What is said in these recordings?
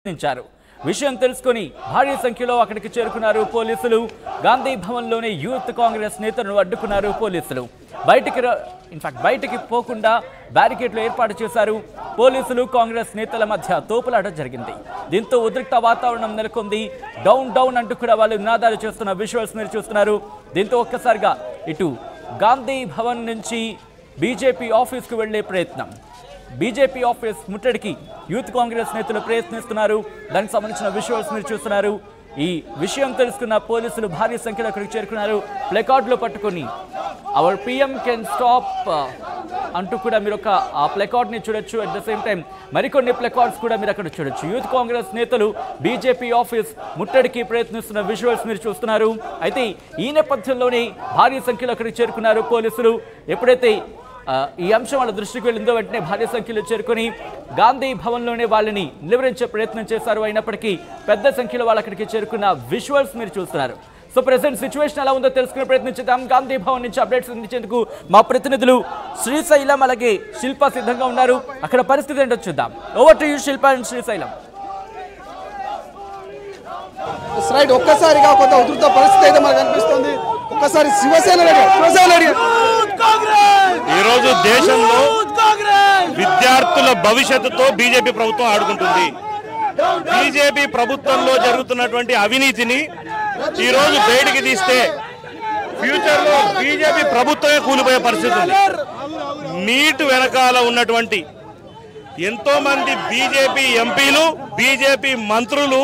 ప్రయత్నించారు. విషయం తెలుసుకొని భారీ సంఖ్యలో అక్కడికి చేరుకున్నారు పోలీసులు. గాంధీ భవన్లోనే యూత్ కాంగ్రెస్ నేతలను అడ్డుకున్నారు పోలీసులు. బయటికి పోకుండా బ్యారికేడ్లు ఏర్పాటు చేశారు. పోలీసులు కాంగ్రెస్ నేతల మధ్య తోపులాట జరిగింది. దీంతో ఉద్రిక్త వాతావరణం నెలకొంది. డౌన్ డౌన్ అంటూ కూడా వాళ్ళు నినాదాలు చేస్తున్న విజువల్స్ మీరు చూస్తున్నారు. దీంతో ఒక్కసారిగా ఇటు గాంధీ భవన్ నుంచి బీజేపీ ఆఫీస్కు వెళ్లే ప్రయత్నం, బీజేపీ ఆఫీస్ ముట్టడికి యూత్ కాంగ్రెస్ నేతలు ప్రయత్నిస్తున్నారు. దానికి సంబంధించిన విజువల్స్ మీరు చూస్తున్నారు. ఈ విషయం తెలుసుకున్న పోలీసులు భారీ సంఖ్యలో అక్కడికి చేరుకున్నారు. ప్లకార్డులు పట్టుకొని అవర్ పిఎం కెన్ స్టాప్ అంటూ కూడా మీరు ఒక ఆ ప్లకార్డ్ని చూడొచ్చు. అట్ ద సేమ్ టైం మరికొన్ని ప్లకార్డ్స్ కూడా మీరు అక్కడ చూడొచ్చు. యూత్ కాంగ్రెస్ నేతలు బీజేపీ ఆఫీస్ ముట్టడికి ప్రయత్నిస్తున్న విజువల్స్ మీరు చూస్తున్నారు. అయితే ఈ నేపథ్యంలోనే భారీ సంఖ్యలో అక్కడికి చేరుకున్నారు పోలీసులు. ఎప్పుడైతే ఈ అంశం వాళ్ళ దృష్టికి వెళ్ళిందో వెంటనే భారీ సంఖ్యలో చేరుకొని గాంధీ భవన్లోనే వాళ్ళని నిలువరించే ప్రయత్నం చేశారు. అయినప్పటికీ పెద్ద సంఖ్యలో వాళ్ళు అక్కడికి చేరుకున్న విజువల్స్ మీరు చూస్తున్నారు. సో ప్రెసెంట్ సిచ్యువేషన్ ఎలా ఉందో తెలుసుకునే ప్రయత్నించేద్దాం. గాంధీ భవన్ నుంచి అప్డేట్స్ అందించేందుకు మా ప్రతినిధులు శ్రీశైలం అలాగే శిల్ప సిద్ధంగా ఉన్నారు. అక్కడ పరిస్థితి ఏంటో చూద్దాం. Over to you Shilpa and Srisailam. Right, ఒక్కసారిగా కొంత ఉధృత పరిస్థితి అయితే మనకు కనిపిస్తుంది. ఒక్కసారి శివసేన ఈరోజు దేశంలో విద్యార్థుల భవిష్యత్తుతో బీజేపీ ప్రభుత్వం ఆడుకుంటుంది. బీజేపీ ప్రభుత్వంలో జరుగుతున్నటువంటి అవినీతిని ఈరోజు బయటికి తీస్తే ఫ్యూచర్ లో బీజేపీ ప్రభుత్వమే కూలిపోయే పరిస్థితి ఉంది. నీట్ వెనకాల ఉన్నటువంటి ఎంతో మంది బీజేపీ ఎంపీలు, బీజేపీ మంత్రులు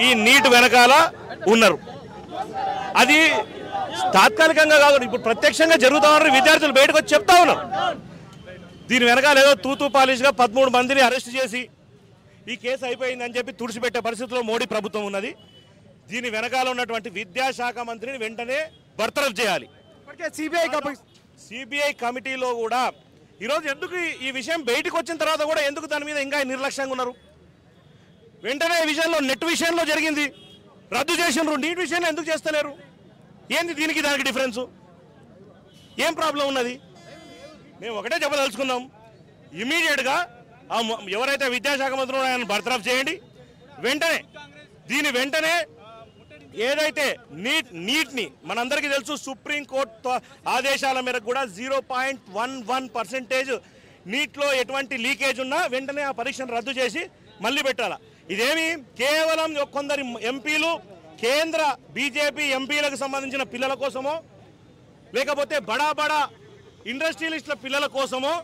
ఈ నీట్ వెనకాల ఉన్నారు. అది తాత్కాలికంగా కాదు, ఇప్పుడు ప్రత్యక్షంగా జరుగుతా ఉన్నారు. విద్యార్థులు బయటకు వచ్చి చెప్తా ఉన్నారు. దీని వెనకాల ఏదో తూతూ పాలిష్గా 13 మందిని అరెస్ట్ చేసి ఈ కేసు అయిపోయిందని చెప్పి తుడిచిపెట్టే పరిస్థితిలో మోడీ ప్రభుత్వం ఉన్నది. దీని వెనకాల ఉన్నటువంటి విద్యాశాఖ మంత్రిని వెంటనే బర్తరఫ్ చేయాలి. సిబిఐ కమిటీలో కూడా ఈరోజు ఎందుకు ఈ విషయం బయటకు వచ్చిన తర్వాత కూడా ఎందుకు దాని మీద ఇంకా నిర్లక్ష్యంగా ఉన్నారు? వెంటనే ఈ విషయంలో నెట్ విషయంలో జరిగింది, రద్దు చేసినారు. నీట్ విషయంలో ఎందుకు చేస్తలేరు? ఏంది దీనికి దానికి డిఫరెన్సు? ఏం ప్రాబ్లం ఉన్నది? మేము ఒకటే చెప్పదలుచుకున్నాం, ఇమీడియట్గా ఎవరైతే విద్యాశాఖ మంత్రులు ఆయన బర్తరఫ్ చేయండి. వెంటనే ఏదైతే నీట్ని మనందరికీ తెలుసు, సుప్రీంకోర్టు ఆదేశాల మేరకు కూడా 0.11% నీట్లో ఎటువంటి లీకేజ్ ఉన్నా వెంటనే ఆ పరీక్షను రద్దు చేసి మళ్ళీ పెట్టాలా. ఇదేమి కేవలం కొందరి ఎంపీలు, కేంద్ర బీజేపీ ఎంపీలకు సంబంధించిన పిల్లల కోసమో లేకపోతే బడా బడా ఇండస్ట్రియలిస్టుల పిల్లల కోసమో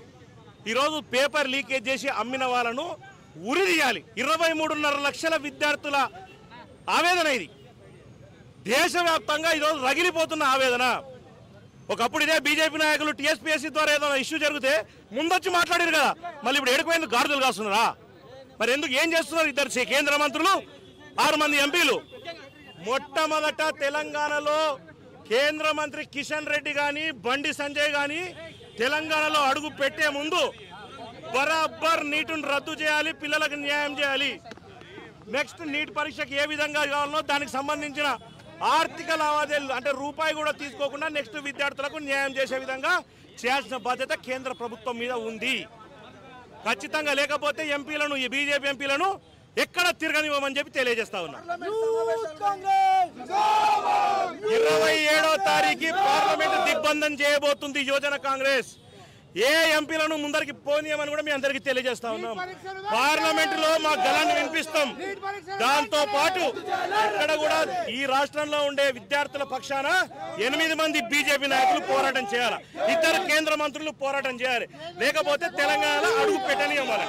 ఈరోజు పేపర్ లీకేజ్ చేసి అమ్మిన వాళ్ళను ఉరిదీయాలి. 23.5 లక్షల విద్యార్థుల ఆవేదన ఇది. దేశవ్యాప్తంగా ఈరోజు రగిలిపోతున్న ఆవేదన. ఒకప్పుడు ఇదే బీజేపీ నాయకులు టీఎస్పీఎస్సీ ద్వారా ఏదో ఇష్యూ జరిగితే ముందొచ్చి మాట్లాడారు కదా, మళ్ళీ ఇప్పుడు ఏడుకోయేందుకు గాడిదలు కాస్తున్నారా? మరి ఎందుకు ఏం చేస్తున్నారు? 2 కేంద్ర మంత్రులు, 6 మంది ఎంపీలు. మొట్టమొదట తెలంగాణలో కేంద్ర మంత్రి కిషన్ రెడ్డి కానీ బండి సంజయ్ కానీ తెలంగాణలో అడుగు పెట్టే ముందు బరాబర్ నీటును రద్దు చేయాలి, పిల్లలకు న్యాయం చేయాలి. నెక్స్ట్ నీట్ పరీక్షకు ఏ విధంగా కావాలనో దానికి సంబంధించిన ఆర్థిక లావాదేవీలు అంటే రూపాయి కూడా తీసుకోకుండా నెక్స్ట్ విద్యార్థులకు న్యాయం చేసే విధంగా చేయాల్సిన బాధ్యత కేంద్ర ప్రభుత్వం మీద ఉంది. ఖచ్చితంగా లేకపోతే ఎంపీలను, ఈ బీజేపీ ఎంపీలను ఎక్కడ తిరగనివ్వమని చెప్పి తెలియజేస్తా ఉన్నా. 27వ తారీఖు పార్లమెంట్ దిగ్బంధం చేయబోతుంది యువజన కాంగ్రెస్. ఏ ఎంపీలను ముందరికి పోనీయమని కూడా మీ అందరికీ తెలియజేస్తా ఉన్నాం. పార్లమెంట్ లో మా గళాన్ని వినిపిస్తాం. దాంతో పాటు ఇక్కడ కూడా ఈ రాష్ట్రంలో ఉండే విద్యార్థుల పక్షాన 8 మంది బీజేపీ నాయకులు పోరాటం చేయాలి, 2 కేంద్ర మంత్రులు పోరాటం చేయాలి. లేకపోతే తెలంగాణలో అడుగు పెట్టనివ్వాలి.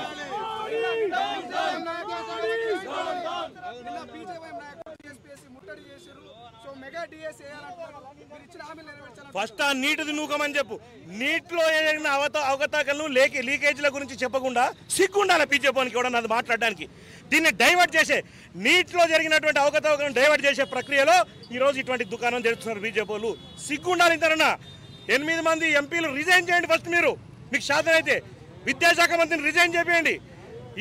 ఫస్ట్ ఆ నీటిది నూకమని చెప్పు. నీటిలో ఏదైనా అవకతవకలను లీకేజీల గురించి చెప్పకుండా సిగ్గుండాలి బీజేపీకి కూడా నాది మాట్లాడడానికి. దీన్ని డైవర్ట్ చేసే, నీటిలో జరిగినటువంటి అవకతవకలను డైవర్ట్ చేసే ప్రక్రియలో ఈరోజు ఇటువంటి దుకాణం జరుగుతున్నారు బీజేపీలు. సిగ్గుండాలి. ఇంతరన్నా 8 మంది ఎంపీలు రిజైన్ చేయండి. ఫస్ట్ మీకు శాతం విద్యాశాఖ మంత్రిని రిజైన్ చేయండి.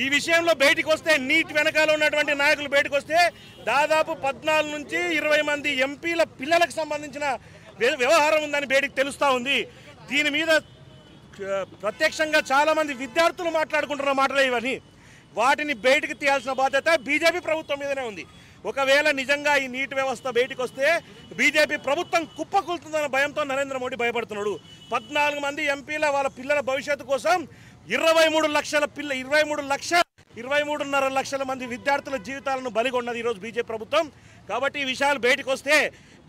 ఈ విషయంలో బయటికి వస్తే, నీట్ వెనకాల ఉన్నటువంటి నాయకులు బయటకు వస్తే దాదాపు 14 నుంచి 20 మంది ఎంపీల పిల్లలకు సంబంధించిన వ్యవహారం ఉందని బయటికి తెలుస్తూ ఉంది. దీని మీద ప్రత్యక్షంగా చాలా మంది విద్యార్థులు మాట్లాడుకుంటున్న మాటలే ఇవన్నీ. వాటిని బయటకు తీయాల్సిన బాధ్యత బీజేపీ ప్రభుత్వం మీదనే ఉంది. ఒకవేళ నిజంగా ఈ నీట్ వ్యవస్థ బయటకు వస్తే బీజేపీ ప్రభుత్వం కుప్పకూలుతుందన్న భయంతో నరేంద్ర మోడీ భయపడుతున్నాడు. 14 మంది ఎంపీల వాళ్ళ పిల్లల భవిష్యత్తు కోసం 23.5 లక్షల మంది విద్యార్థుల జీవితాలను బలిగొన్నది ఈరోజు బీజేపీ ప్రభుత్వం. కాబట్టి ఈ విషయాలు బయటకు వస్తే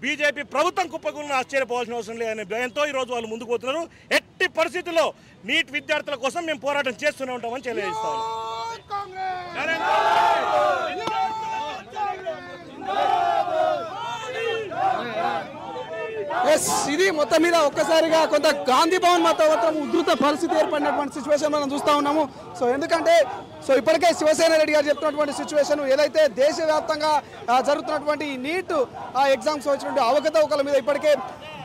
బీజేపీ ప్రభుత్వం కుప్పకూలిన ఆశ్చర్యపోవాల్సిన అవసరం లేదనే భయంతో ఈరోజు వాళ్ళు ముందుకు పోతున్నారు. ఎట్టి పరిస్థితుల్లో నీట్ విద్యార్థుల కోసం మేము పోరాటం చేస్తూనే ఉంటామని తెలియజేస్తాము. ఇది మొత్తం మీద ఒక్కసారిగా కొంత గాంధీ భవన్ మొత్తం ఉధృత పరిస్థితి ఏర్పడినటువంటి సిచ్యువేషన్ మనం చూస్తూ ఉన్నాము. సో ఎందుకంటే ఇప్పటికే శివసేన రెడ్డి గారు చెప్తున్నటువంటి సిచ్యువేషన్ ఏదైతే దేశవ్యాప్తంగా జరుగుతున్నటువంటి ఈ నీట్ ఎగ్జామ్స్ వచ్చినటువంటి అవకతవకల మీద ఇప్పటికే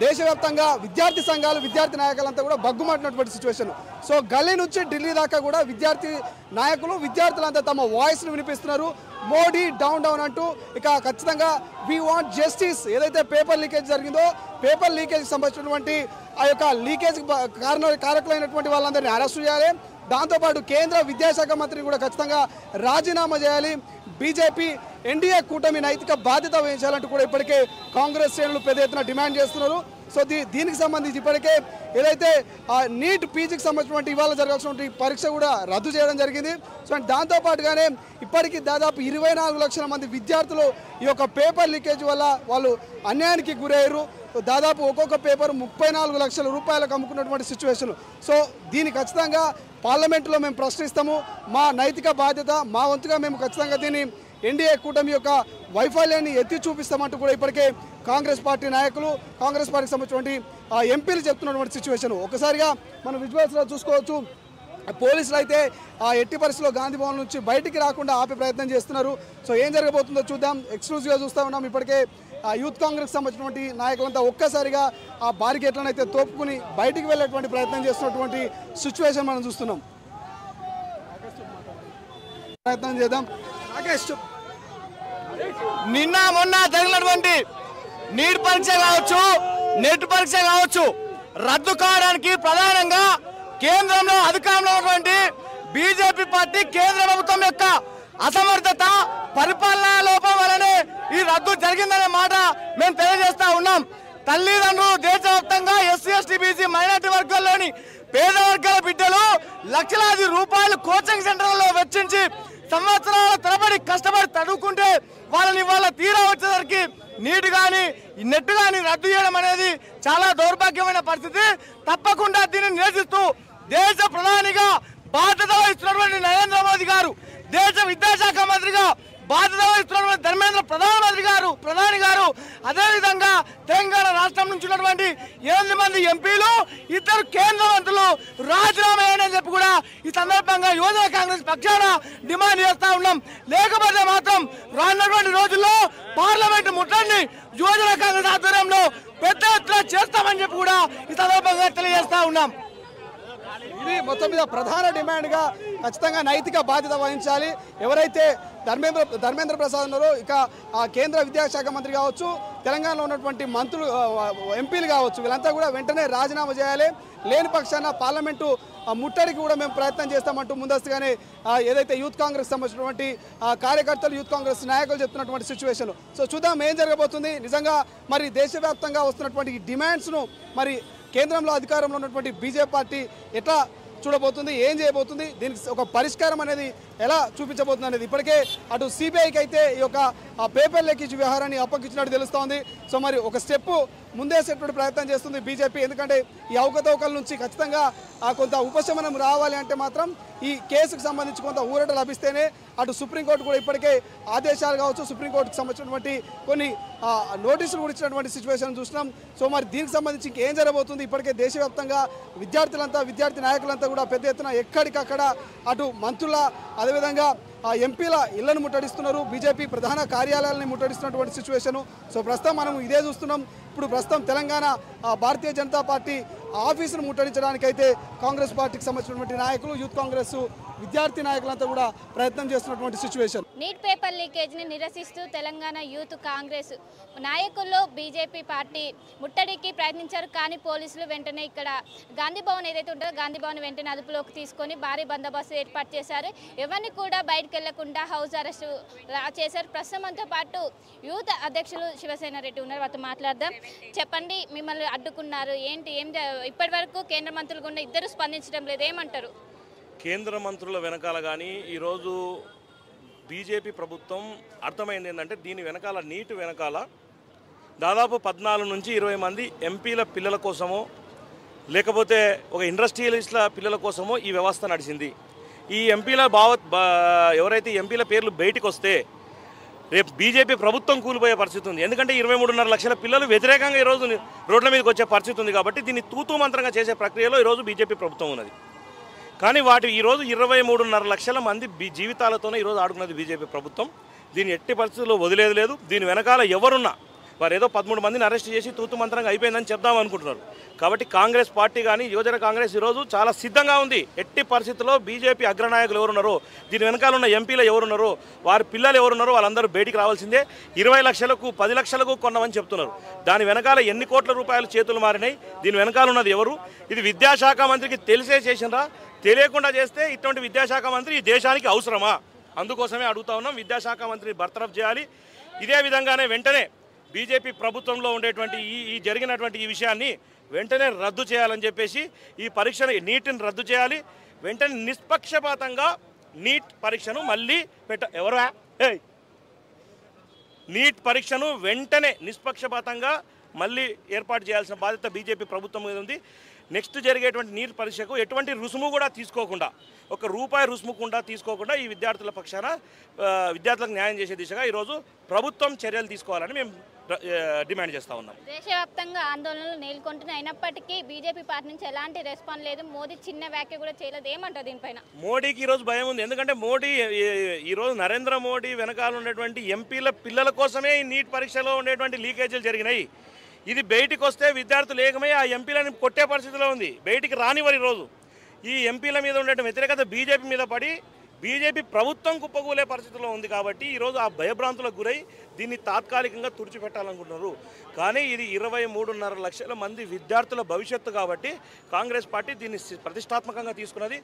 దేశవ్యాప్తంగా విద్యార్థి సంఘాలు విద్యార్థి నాయకులంతా కూడా బగ్గుమంటున్నటువంటి సిచ్యువేషన్. సో గల్లీ నుంచి ఢిల్లీ దాకా కూడా విద్యార్థి నాయకులు విద్యార్థులంతా తమ వాయిస్ను వినిపిస్తున్నారు. మోడీ డౌన్ డౌన్ అంటూ ఇక ఖచ్చితంగా వి వాంట్ జస్టిస్. ఏదైతే పేపర్ లీకేజ్ జరిగిందో పేపర్ లీకేజ్ సంబంధించినటువంటి ఆ యొక్క లీకేజ్ కారకులైనటువంటి వాళ్ళందరినీ అరెస్టు చేయాలి. దాంతోపాటు కేంద్ర విద్యాశాఖ మంత్రిని కూడా ఖచ్చితంగా రాజీనామా చేయాలి. బీజేపీ ఎన్డీఏ కూటమి నైతిక బాధ్యత వహించాలంటూ కూడా ఇప్పటికే కాంగ్రెస్ శ్రేణులు పెద్ద ఎత్తున డిమాండ్ చేస్తున్నారు. సో దీనికి సంబంధించి ఇప్పటికే ఏదైతే నీట్ పీజీకి సంబంధించినటువంటి ఇవాళ జరగాల్సినటువంటి పరీక్ష కూడా రద్దు చేయడం జరిగింది. సో దాంతోపాటుగానే ఇప్పటికీ దాదాపు 24 లక్షల మంది విద్యార్థులు ఈ యొక్క పేపర్ లీకేజ్ వల్ల వాళ్ళు అన్యాయానికి గురయ్యారు. దాదాపు ఒక్కొక్క పేపర్ 34 లక్షల రూపాయలకు అమ్ముకున్నటువంటి సిచ్యువేషన్. సో దీన్ని ఖచ్చితంగా పార్లమెంట్లో మేము ప్రశ్నిస్తాము. మా నైతిక బాధ్యత మా వంతుగా మేము ఖచ్చితంగా దీన్ని ఎన్డీఏ కూటమి యొక్క వైఫల్యాన్ని ఎత్తి చూపిస్తామంటూ కూడా ఇప్పటికే కాంగ్రెస్ పార్టీ నాయకులు కాంగ్రెస్ పార్టీకి సంబంధించినటువంటి ఎంపీలు చెప్తున్నటువంటి సిచ్యువేషన్. ఒకసారిగా మనం విజువల్స్లో చూసుకోవచ్చు. పోలీసులు అయితే ఎట్టి పరిస్థితుల్లో గాంధీ భవన్ నుంచి బయటికి రాకుండా ఆపే ప్రయత్నం చేస్తున్నారు. సో ఏం జరగబోతుందో చూద్దాం. ఎక్స్క్లూజివ్గా చూస్తూ ఉన్నాం. ఇప్పటికే యూత్ కాంగ్రెస్ సంబంధించినటువంటి నాయకులంతా ఒక్కసారిగా ఆ బారికేట్లను అయితే తోపుకుని బయటికి వెళ్ళేటువంటి ప్రయత్నం చేస్తున్నటువంటి సిచ్యువేషన్ మనం చూస్తున్నాం. ప్రయత్నం చేద్దాం. నిన్న మొన్న జరిగినటువంటి నీట్ పరీక్ష కావచ్చు నెట్ పరీక్ష కావచ్చు రద్దు కావడానికి ప్రధానంగా కేంద్రంలో అధికారంలో ఉన్నటువంటి బీజేపీ పార్టీ కేంద్ర ప్రభుత్వం యొక్క అసమర్థత పరిపాలనా లోపం వలనే ఈ రద్దు జరిగిందనే మాట మేము తెలియజేస్తా ఉన్నాం. తల్లిదండ్రులు దేశవ్యాప్తంగా ఎస్సీ ఎస్టీ బీసీ మైనార్టీ వర్గాల్లోని పేద వర్గాల బిడ్డలు లక్షలాది రూపాయలు కోచింగ్ సెంటర్లలో వెచ్చించి సంవత్సరాల తరబడి కష్టపడి చదువుకుంటే వాళ్ళని వాళ్ళ తీరా వచ్చేసరికి నీట్ కానీ నెట్ కానీ రద్దు చేయడం అనేది చాలా దౌర్భాగ్యమైన పరిస్థితి. తప్పకుండా దీన్ని నిరసిస్తూ దేశ ప్రధానిగా బాధ్యత వహిస్తున్నటువంటి నరేంద్ర మోదీ గారు, దేశ విద్యాశాఖ మంత్రిగా బాధ్యత వహిస్తున్నటువంటి ధర్మేంద్ర ప్రధాని గారు అదేవిధంగా తెలంగాణ రాష్ట్రం నుంచి ఉన్నటువంటి 8 మంది ఎంపీలు 2 కేంద్ర మంత్రులు రాజీనామా చేయాలని చెప్పి కూడా ఈ సందర్భంగా యువజన కాంగ్రెస్ పక్షాన డిమాండ్ చేస్తా ఉన్నాం. లేకపోతే మాత్రం రానున్నటువంటి రోజుల్లో పార్లమెంటు ముట్టడిని యువజన కాంగ్రెస్ ఆధ్వర్యంలో పెద్ద ఎత్తున చేస్తామని చెప్పి కూడా ఈ సందర్భంగా తెలియజేస్తా ఉన్నాం. ఇది మొత్తం మీద ప్రధాన డిమాండ్గా ఖచ్చితంగా నైతిక బాధ్యత వహించాలి. ఎవరైతే ధర్మేంద్ర ప్రసాద్ ఉన్నారో ఇక కేంద్ర విద్యాశాఖ మంత్రి కావచ్చు, తెలంగాణలో ఉన్నటువంటి మంత్రులు ఎంపీలు కావచ్చు, వీళ్ళంతా కూడా వెంటనే రాజీనామా చేయాలి. లేని పక్షాన పార్లమెంటు ముట్టడికి కూడా మేము ప్రయత్నం చేస్తామంటూ ముందస్తుగానే ఏదైతే యూత్ కాంగ్రెస్ సంబంధించినటువంటి కార్యకర్తలు యూత్ కాంగ్రెస్ నాయకులు చెప్తున్నటువంటి సిచ్యువేషన్. సో చూద్దాం ఏం జరగబోతుంది. నిజంగా మరి దేశవ్యాప్తంగా వస్తున్నటువంటి డిమాండ్స్ను మరి కేంద్రంలో అధికారంలో ఉన్నటువంటి బీజేపీ పార్టీ ఎట్లా చూడబోతుంది, ఏం చేయబోతుంది, దీనికి ఒక పరిష్కారం అనేది ఎలా చూపించబోతుంది అనేది ఇప్పటికే అటు సిబిఐకి అయితే ఈ యొక్క పేపర్ లీకేజ్ వ్యవహారాన్ని అప్పగించినట్టు తెలుస్తోంది. సో మరి ఒక స్టెప్ ముందేసేటువంటి ప్రయత్నం చేస్తుంది బీజేపీ. ఎందుకంటే ఈ అవకతవకల నుంచి ఖచ్చితంగా కొంత ఉపశమనం రావాలి అంటే మాత్రం ఈ కేసుకు సంబంధించి కొంత ఊరట లభిస్తేనే అటు సుప్రీంకోర్టు కూడా ఇప్పటికే ఆదేశాలు కావచ్చు, సుప్రీంకోర్టుకు సంబంధించినటువంటి కొన్ని నోటీసులు కూడా ఇచ్చినటువంటి సిచ్యువేషన్ చూసినాం. సో మరి దీనికి సంబంధించి ఇంకేం జరగబోతుంది. ఇప్పటికే దేశవ్యాప్తంగా విద్యార్థి నాయకులంతా కూడా పెద్ద ఎత్తున ఎక్కడికక్కడ అటు మంత్రుల అదేవిధంగా ఎంపీల ఇళ్లను ముట్టడిస్తున్నారు, బీజేపీ ప్రధాన కార్యాలయాలని ముట్టడిస్తున్నటువంటి సిచ్యువేషను. సో ప్రస్తుతం మనం ఇదే చూస్తున్నాం. ఇప్పుడు ప్రస్తుతం తెలంగాణ భారతీయ జనతా పార్టీ ఆఫీసును ముట్టడించడానికి అయితే కాంగ్రెస్ పార్టీకి సంబంధించినటువంటి నాయకులు, యూత్ కాంగ్రెస్ విద్యార్థి నాయకులంతా కూడా ప్రయత్నం చేస్తున్నటువంటి సిచ్యువేషన్. నీట్ పేపర్ లీకేజ్ని నిరసిస్తూ తెలంగాణ యూత్ కాంగ్రెస్ నాయకుల్లో బీజేపీ పార్టీ ముట్టడికి ప్రయత్నించారు. కానీ పోలీసులు వెంటనే ఇక్కడ గాంధీ భవన్ ఏదైతే ఉంటుందో గాంధీ భవన్ వెంటనే అదుపులోకి తీసుకొని భారీ బందోబస్తు ఏర్పాటు చేశారు. ఎవరిని కూడా బయటకు వెళ్లకుండా హౌస్ అరెస్ట్ చేశారు. ప్రస్తుతం మనతో పాటు యూత్ అధ్యక్షులు శివసేన రెడ్డి ఉన్నారు, వారితో మాట్లాడదాం. చెప్పండి, మిమ్మల్ని అడ్డుకున్నారు ఏంటి? ఇప్పటి వరకు కేంద్ర మంత్రులు కూడా ఇద్దరు స్పందించడం లేదు, ఏమంటారు? కేంద్ర మంత్రుల వెనకాల కానీ ఈరోజు బీజేపీ ప్రభుత్వం అర్థమైంది ఏంటంటే దీని వెనకాల నీటి వెనకాల దాదాపు 14 నుంచి 20 మంది ఎంపీల పిల్లల కోసమో లేకపోతే ఒక ఇండస్ట్రియలిస్టుల పిల్లల కోసమో ఈ వ్యవస్థ నడిచింది. ఈ ఎంపీల ఎవరైతే ఎంపీల పేర్లు బయటకు వస్తే రేపు బీజేపీ ప్రభుత్వం కూలిపోయే పరిస్థితి ఉంది. ఎందుకంటే 23.5 లక్షల పిల్లలు వ్యతిరేకంగా ఈరోజు రోడ్ల మీదకి వచ్చే పరిస్థితి ఉంది. కాబట్టి దీన్ని తూతూ మంత్రంగా చేసే ప్రక్రియలో ఈరోజు బీజేపీ ప్రభుత్వం ఉన్నది. కానీ ఈరోజు 23.5 లక్షల మంది జీవితాలతోనే ఈరోజు ఆడుకున్నది బీజేపీ ప్రభుత్వం. దీన్ని ఎట్టి పరిస్థితుల్లో వదిలేదు లేదు. దీని వెనకాల ఎవరున్నా వారు ఏదో 13 మందిని అరెస్ట్ చేసి తూతు మంత్రంగా అయిపోయిందని చెప్దాం అనుకుంటున్నారు. కాబట్టి కాంగ్రెస్ పార్టీ కానీ యువజన కాంగ్రెస్ ఈరోజు చాలా సిద్ధంగా ఉంది. ఎట్టి పరిస్థితుల్లో బీజేపీ అగ్రనాయకులు ఎవరున్నారో, దీని వెనకాల ఉన్న ఎంపీలు ఎవరున్నారో, వారి పిల్లలు ఎవరున్నారో వాళ్ళందరూ బయటికి రావాల్సిందే. 20 లక్షలకు 10 లక్షలకు కొన్నామని చెప్తున్నారు. దాని వెనకాల ఎన్ని కోట్ల రూపాయలు చేతులు మారినాయి? దీని వెనకాల ఉన్నది ఎవరు? ఇది విద్యాశాఖ మంత్రికి తెలిసే చేసినరా? తెలియకుండా చేస్తే ఇటువంటి విద్యాశాఖ మంత్రి ఈ దేశానికి అవసరమా? అందుకోసమే అడుగుతా ఉన్నాం, విద్యాశాఖ మంత్రిని బర్తరఫ్ చేయాలి. ఇదే విధంగానే వెంటనే బీజేపీ ప్రభుత్వంలో ఉండేటువంటి ఈ జరిగినటువంటి ఈ విషయాన్ని వెంటనే రద్దు చేయాలని చెప్పేసి ఈ పరీక్షను నీటిని రద్దు చేయాలి. వెంటనే నిష్పక్షపాతంగా నీట్ పరీక్షను మళ్ళీ నీట్ పరీక్షను వెంటనే నిష్పక్షపాతంగా మళ్ళీ ఏర్పాటు చేయాల్సిన బాధ్యత బీజేపీ ప్రభుత్వం మీద ఉంది. నెక్స్ట్ జరిగేటువంటి నీట్ పరీక్షకు ఎటువంటి రుసుము కూడా తీసుకోకుండా, ₹1 రుసుము కూడా తీసుకోకుండా ఈ విద్యార్థుల పక్షాన విద్యార్థులకు న్యాయం చేసే దిశగా ఈరోజు ప్రభుత్వం చర్యలు తీసుకోవాలని మేము డిమాండ్ చేస్తూ ఉన్నాం. దేశవ్యాప్తంగా ఆందోళనలు నెలకొంటున్నాయి. అయినప్పటికీ బీజేపీ పార్టీ నుంచి ఎలాంటి రెస్పాన్స్ లేదు. మోదీ చిన్న వ్యాఖ్య కూడా చేయలేదు. ఏమంటారు దీనిపైన? మోడీకి ఈరోజు భయం ఉంది. ఎందుకంటే మోడీ ఈరోజు నరేంద్ర మోడీ వెనకాల ఉండేటువంటి ఎంపీల పిల్లల కోసమే ఈ నీట్ పరీక్షలో ఉండేటువంటి లీకేజీలు జరిగినాయి. ఇది బయటికి వస్తే విద్యార్థులు ఏకమై ఆ ఎంపీలను కొట్టే పరిస్థితిలో ఉంది. బయటికి రానివారు. ఈరోజు ఈ ఎంపీల మీద ఉండే వ్యతిరేకత బీజేపీ మీద పడి బీజేపీ ప్రభుత్వం కుప్పకూలే పరిస్థితిలో ఉంది. కాబట్టి ఈరోజు ఆ భయభ్రాంతులకు గురై దీన్ని తాత్కాలికంగా తుడిచిపెట్టాలనుకుంటున్నారు. కానీ ఇది 23.5 లక్షల మంది విద్యార్థుల భవిష్యత్తు కాబట్టి కాంగ్రెస్ పార్టీ దీన్ని ప్రతిష్టాత్మకంగా తీసుకున్నది.